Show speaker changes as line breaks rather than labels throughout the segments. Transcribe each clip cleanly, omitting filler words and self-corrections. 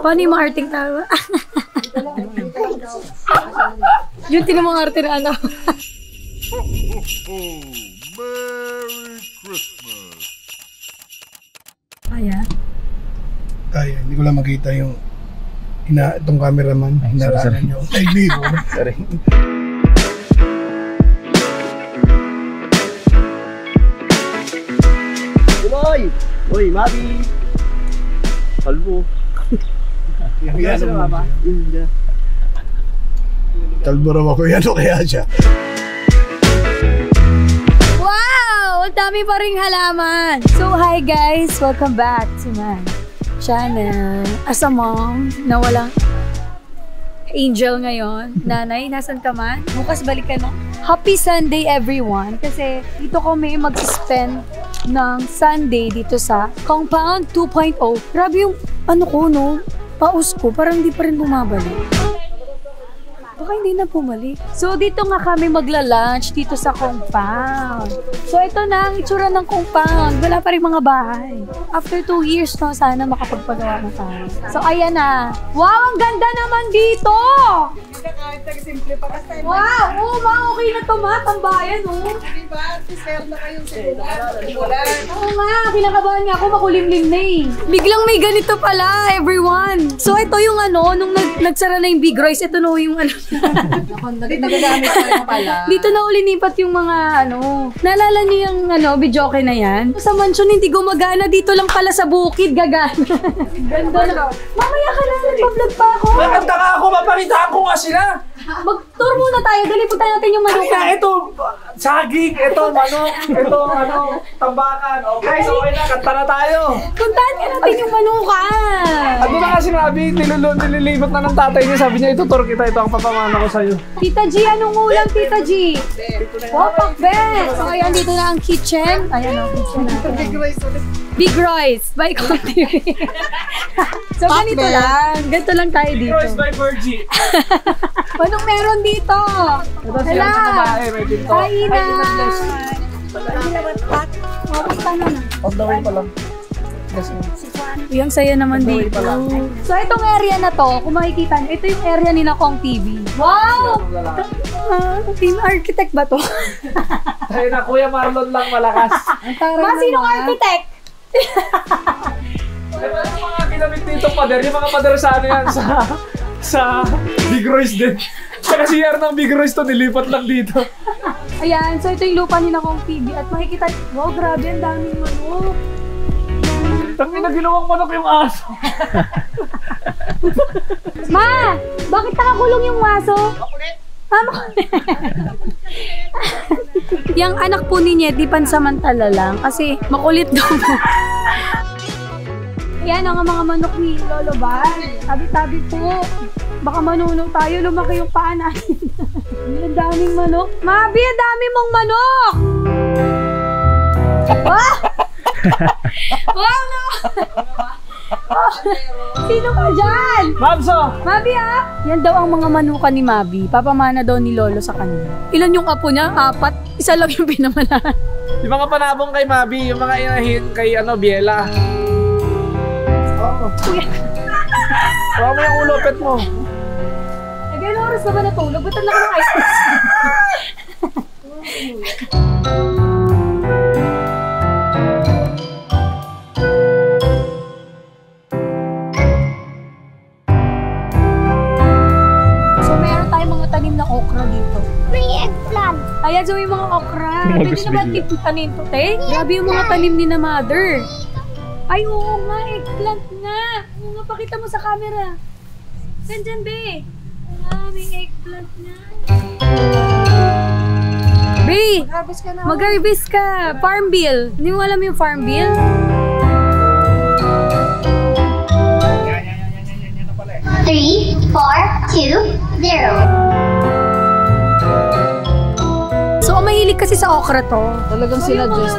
Paano yung mga arting tawa? Yung tinamang arte na ano.
Merry Christmas!
Kaya?
Kaya, hindi ko lang makita yung itong cameraman. Hinarangan nyo. Ay, Bigo.
Sorry. Tuloy! Uy, Mabi! Kalbo.
Yan na ba? Kalbo raw ako yan o kaya siya.
Wow! Ang dami pa ring halaman! So, hi guys! Welcome back to my channel. As a mom na walang angel ngayon. Nanay, nasan ka man? Bukas balik ka na. Happy Sunday everyone! Kasi dito kami mag-spend ng Sunday dito sa Compound 2.0. Grabe yung ano ko, no? Paus ko. Parang hindi pa rin bumabalik. Baka hindi na bumalik. So, dito nga kami magla-lunch dito sa compound. So, ito na ang itsura ng compound. Wala pa rin mga bahay. After 2 years, no, sana makapagpagawa na tayo. So, ayan na. Wow, ang ganda naman dito! Wow! Oo, okay na to, ma. Tambayan, no?
Diba? Deserve na kayong simulan.
Oo nga, kinakabahan nga ako, makulimlim na eh. Biglang may ganito pala, everyone. So, ito yung ano, nung nagsara na yung Big Royce, ito na yung ano.
Nagagamit ko lang pala.
Dito na uli nipat yung mga ano. Naalala niyo yung ano, videoke na yan? Sa mansion hindi gumagana, dito lang pala sa bukid gagana. Ganda na. Mamaya ka na, nagpa-vlog pa ako.
Maganda ka ako, mapakita ko nga sila.
Mag-tour muna tayo, dali punta natin yung manok.
Kaya ito, saging, ito, manok, ito, ano, tambakan. Okay, so okay na, kanta na tayo.
Puntahan ka natin yung manukan.
Ano na kasi Mabi, nililibot na ng tatay niya, sabi niya, itutur kita, ito ang papamana ko sa'yo.
Tita G, anong ulam, Tita G? Oh, pakbet! So, ayan, dito na ang kitchen. Ayan o, kitchen natin. Big Royce by Conti. So, ganito lang. Ganito lang tayo dito.
Royce by Virgie.
Anong meron dito?
Ito siya sa babae, may pinto.
Kainan! Pupunta na na.
On the way pa lang.
Yung saya naman dito. So, itong area na to, kung makikita nyo, ito yung area ni Nakong TV. Wow! Team architect ba to?
Tayo na, Kuya Marlon lang malakas.
Sinong architect?
Ito yung mga ginamit dito pader, yung mga pader sa ano yan, sa Big Royce din. Sa CR ng Big Royce to, nilipat lang dito.
Ayan, so ito yung lupa ni Nakong TV at makikita, wow, grabe, ang daming manok.
Tangin na ginawang manok yung aso.
Ma! Bakit nakakulong yung aso? Makulit. Yung anak po ni Nyet, di pansamantala lang kasi makulit daw mo. Yan ang mga manok ni Lolo Bal. Tabi-tabi po. Baka manuno tayo, lumaki yung paa natin. Ang daming manok. Mabi, ang dami mong manok! Wow! Wow, no! Oh, sino ka dyan?
Mabso!
Mabi yan daw ang mga manukan ni Mabi. Papamana daw ni Lolo sa kanya. Ilan yung apo niya? 4. Isa lang yung pinamanahan.
Yung mga panabong kay Mabi, yung mga inahin kay Biela. Huwag mo yung ulo, pet mo.
Nagano oras na ba natulog? Ba't ang laki ng ice cream? So meron tayong mga tanim na okra dito.
May eggplant.
Ayan, so yung mga okra. Pwede naman tanim to, te? Grabe yung mga tanim ni na mother. Ay, oo nga, eggplant nga. Oo nga, pakita mo sa camera. Nandyan, be. Oo nga, may eggplant nga. Be, mag-harvest ka. Farm bill. Hindi mo alam yung farm bill?
Three, 4, 2, 0.
So, mahilig kasi sa okra to.
Talagang sinadjust.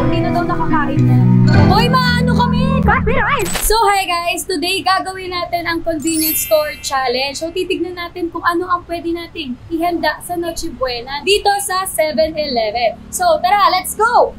Hindi na daw nakakain na. Hoy, maano kami! Copyright! So, hi guys! Today, gagawin natin ang convenience store challenge. So, titignan natin kung ano ang pwede nating ihanda sa Noche Buena dito sa 7-Eleven. So, tara, let's go!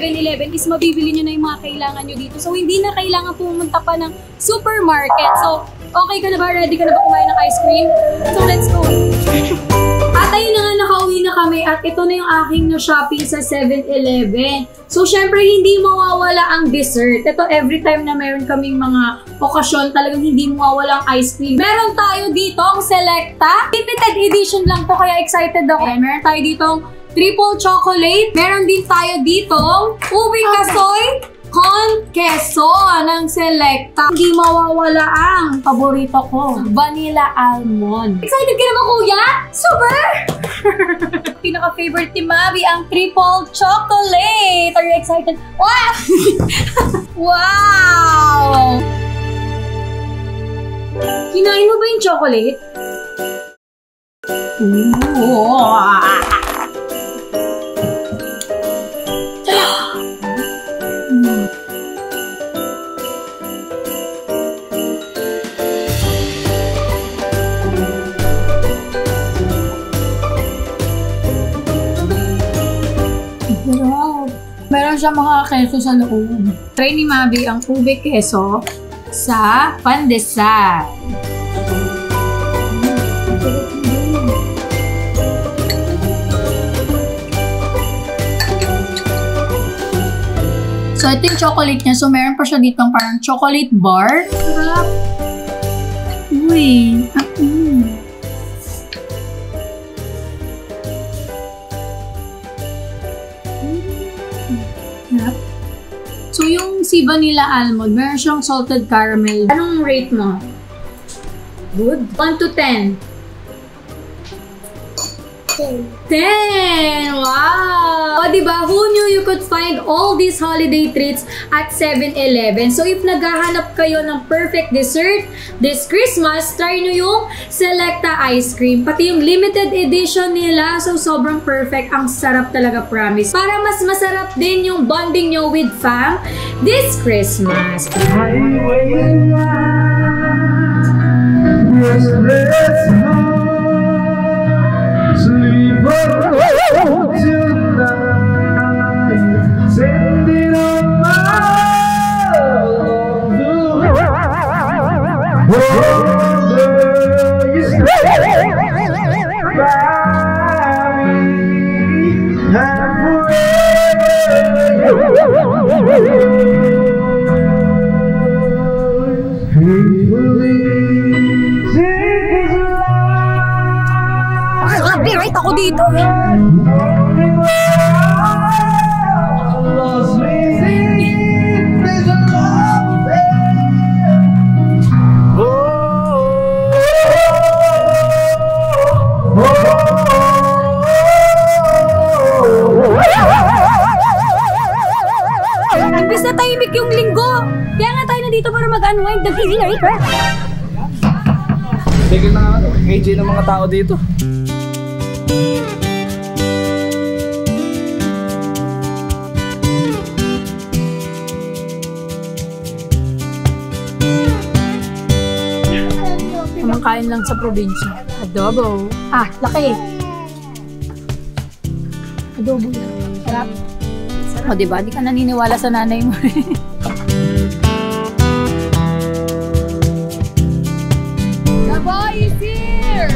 7-Eleven is mabibili nyo na yung mga kailangan nyo dito. So, hindi na kailangan pumunta pa ng supermarket. So, okay ka na ba? Ready ka na ba kumain ng ice cream? So, let's go! At ayun na nga, nakauwi na kami at ito na yung aking na-shopping sa 7-Eleven. So, syempre, hindi mawawala ang dessert. Ito, every time na meron kaming mga okasyon, talagang hindi mawawala ang ice cream. Meron tayo dito ang Selecta. Limited edition lang to, kaya excited ako. And meron tayo dito triple chocolate. Meron din tayo dito ubing kasoy con queso ng Selecta. Hindi mawawala ang paborito ko, vanilla almond. Excited ka na ba, kuya? Super! Pinaka-favorite ni Mabi ang triple chocolate. Are you excited? Wow! Wow! Kinain mo ba yung chocolate? Meron siya mga keso sa loob. Try ni Mabi ang ube keso sa pandesal. So, ito yung chocolate niya. So, meron pa siya dito parang chocolate bar. Sarap. Uy. So, yung si Vanilla Almond, meron siyang salted caramel. Anong rate mo? Good? 1 to 10? 10! Wow! O, diba? Who knew you could find all these holiday treats at 7-Eleven? So, if naghahanap kayo ng perfect dessert this Christmas, try nyo yung Selecta ice cream. Pati yung limited edition nila, so sobrang perfect. Ang sarap talaga, promise. Para mas masarap din yung bonding nyo with fam this Christmas. Copyright ako dito. Imbis na tahimik yung linggo. Kaya nga tayo nandito para mag-unwind. Nag-iingay ka.
Sige na KJ ng mga tao dito.
Kumakain lang sa probinsya. Adobo. Ah, laki. Adobo lang. Sarap. O, diba? Di ka naniniwala sa nanay mo. The boy is here!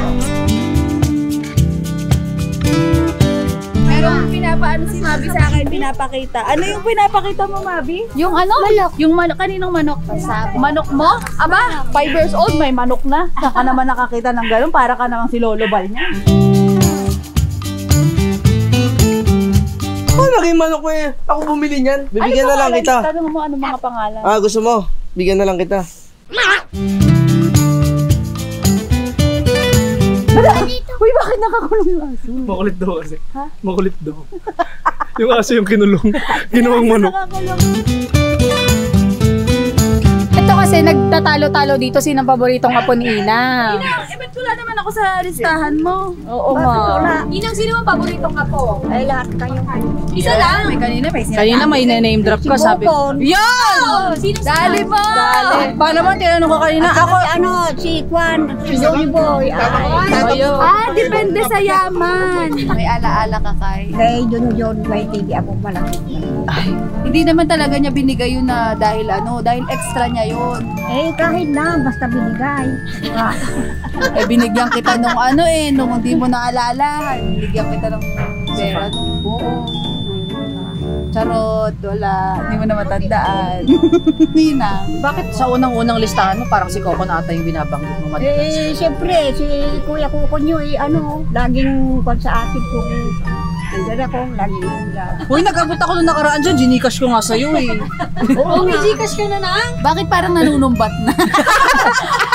Pero pinapaano si Mabi sa akin, pinapakita. Ano yung pinapakita mo, Mabi?
Yung ano?
Manok. Yung manok. Kaninong manok? Manok mo? Aba, 5 years old, may manok na. Saka naman nakakita ng gano'n, para ka namang si Lolo Bal niya.
Oh, naging manok mo eh. Ako bumili niyan. Bibigyan na lang kita.
Tanong mo ano mga pangalan.
Ah, gusto mo? Bigyan na lang kita.
Uy, bakit nakakulong yung aso?
Makulit daw kasi.
Ha?
Makulit daw. Yung aso yung kinulong. Ginawang manok.
Ito kasi nagtatalo-talo dito. Sinong paboritong apo ni Ina?
Eh, ba't ko wala naman ako sa listahan mo.
Oo nga. Ninang, sino ang paboritong kapo?
Ay, lahat kayo.
Isa lang.
May kanina may sinabi.
Kanina may name drop ka, sabi ko.
Yan! Sino
Dali po!
Dali. Pa naman, tinanong ko kanina.
Ako, ano, si Juan, si Johnny Boy.
Depende sa yaman. May alaala ka kay.
Kay John, may TV ako malaki.
Hindi naman talaga niya binigay yun na dahil dahil extra niya yun.
Eh, kahit na, basta binigay.
Binigyan kita nung nung hindi mo naalala. Binigyan kita ng pera nung buo. Charot, wala. Hindi mo na matandaan. Nina.
Bakit sa unang-unang listahan mo, parang si Coco na ata yung binabanggit mo madalas?
Eh, siyempre, si Kuya Kuko nyo, laging kwan sa akin kung andyan ako, laging
Uy, nag-abot ako nung nakaraan dyan, ginikash ko nga sa'yo eh.
Oo, may Gcash ka na na.
Bakit parang nanunumbat na?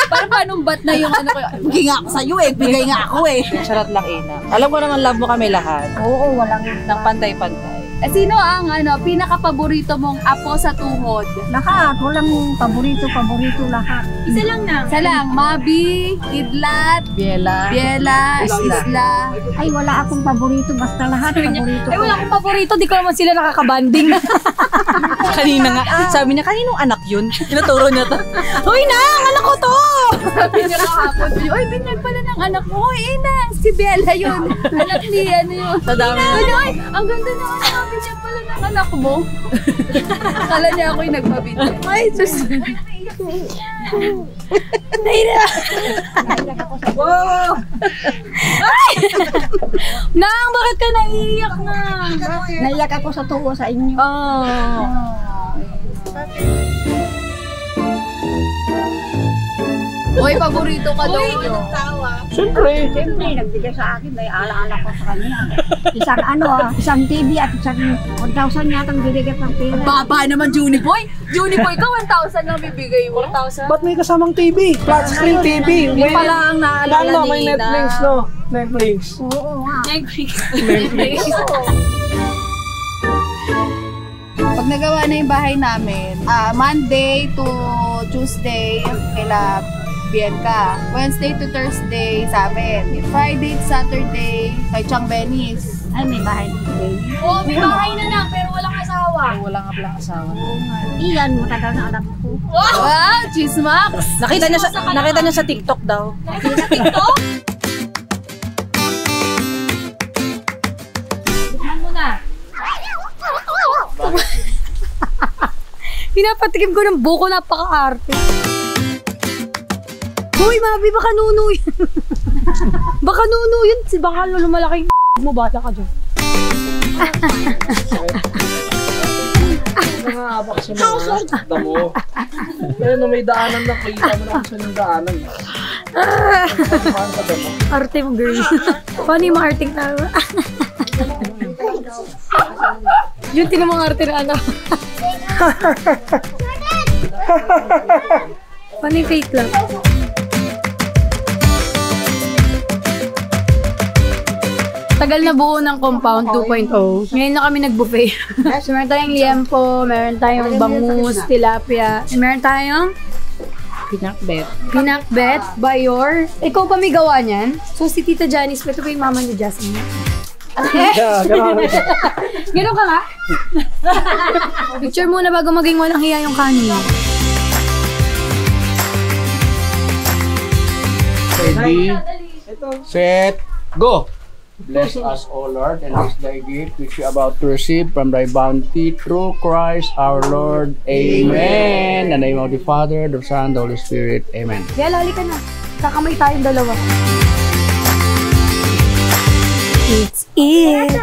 Parang panumbat na yung ko. Bigay nga ako sa'yo bigay nga ako
Charot lang, Ina. Alam ko naman, love mo kami lahat.
Oo, walang
Nang pantay-pantay.
Sino ang pinaka-paborito mong apo sa tuhod?
lahat, walang paborito lahat.
Isa lang na.
Isa lang, Mabi, Kidlat,
Biela.
Isla.
Ay, wala akong paborito, basta lahat paborito
Ay, wala akong paborito. Di ko naman sila nakakabanding.
Kanina nga, sabi niya, kaninong anak yun? Tinuturo niya to.
Uy, Nang! Anak ko to!
Sabi niya kahapon, oy, binag pala ng anak mo. Oy, Inang, si Bella yun. Anak ni yun.
Sa dami.
Oy, ang ganda naman. Sabi niya pala ng anak mo. Akala niya ako yung nagpabinag. Ay, Diyos.
Wow! Ay! Nang, bakit ka naiiyak na?
Naiyak ako sa tuwa sa inyo.
Oy, paborito ka daw.
Siyempre.
Siyempre, nagbigay sa akin, may alaala ko sa kanya. Isang TV at isang 1,000 yata ang binigay pang pera.
Baba naman, Juniboy. Juniboy ka, 1,000 lang bibigay mo. 1,000?
Ba't may kasamang TV? Flat screen TV.
Yung pala ang naalala
may
ni Ina.
Netflix, no? Netflix.
Oo nga.
Netflix.
Pag nagawa na yung bahay namin, Monday to Tuesday, kaila Bianca. Wednesday to Thursday sa amin. Friday to Saturday, kay Chang Benis.
Ay, may bahay dito, baby.
Oo, may bahay na lang, pero walang asawa.
Wala nga palang asawa.
Iyan, matagal na anak ko.
Wow! Chismax!
Nakita niya sa TikTok daw.
Nakita sa TikTok? Bukman mo na. Pinapatikim ko ng buko, napaka-arte. Hoy, Mabi, baka nuno yun. Baka nuno yun. Baka lumalaking mo, bala ka dyan.
Nangahabak sa mga damo. Pero may daanan lang, kita mo na kung saan yung daanan.
Arte mo, girl. Paano yung mga arting tao? Yun, tinan mo ang arte na ano. Paano yung fake lang? Tagal na buo ng Compound 2.0. Ngayon na kami nag-buffet. So, meron tayong liempo, meron tayong bangus, tilapia, meron tayong
Pinakbet.
pinakbet, bayor. Ikaw pa may gawa niyan? So, si Tita Janice, ito pa yung mama ni Jasmine.
Yeah, gano'n.
Gano'n ka nga? Picture muna bago maging walang hiya yung kanin.
Ready, set, go! Bless us, O Lord, and this thy gift which we are about to receive from thy bounty through Christ our Lord. Amen. In the name of the Father, the Son, the Holy Spirit. Amen.
Kaya lali ka na. Kakamay tayong dalawa. It's it.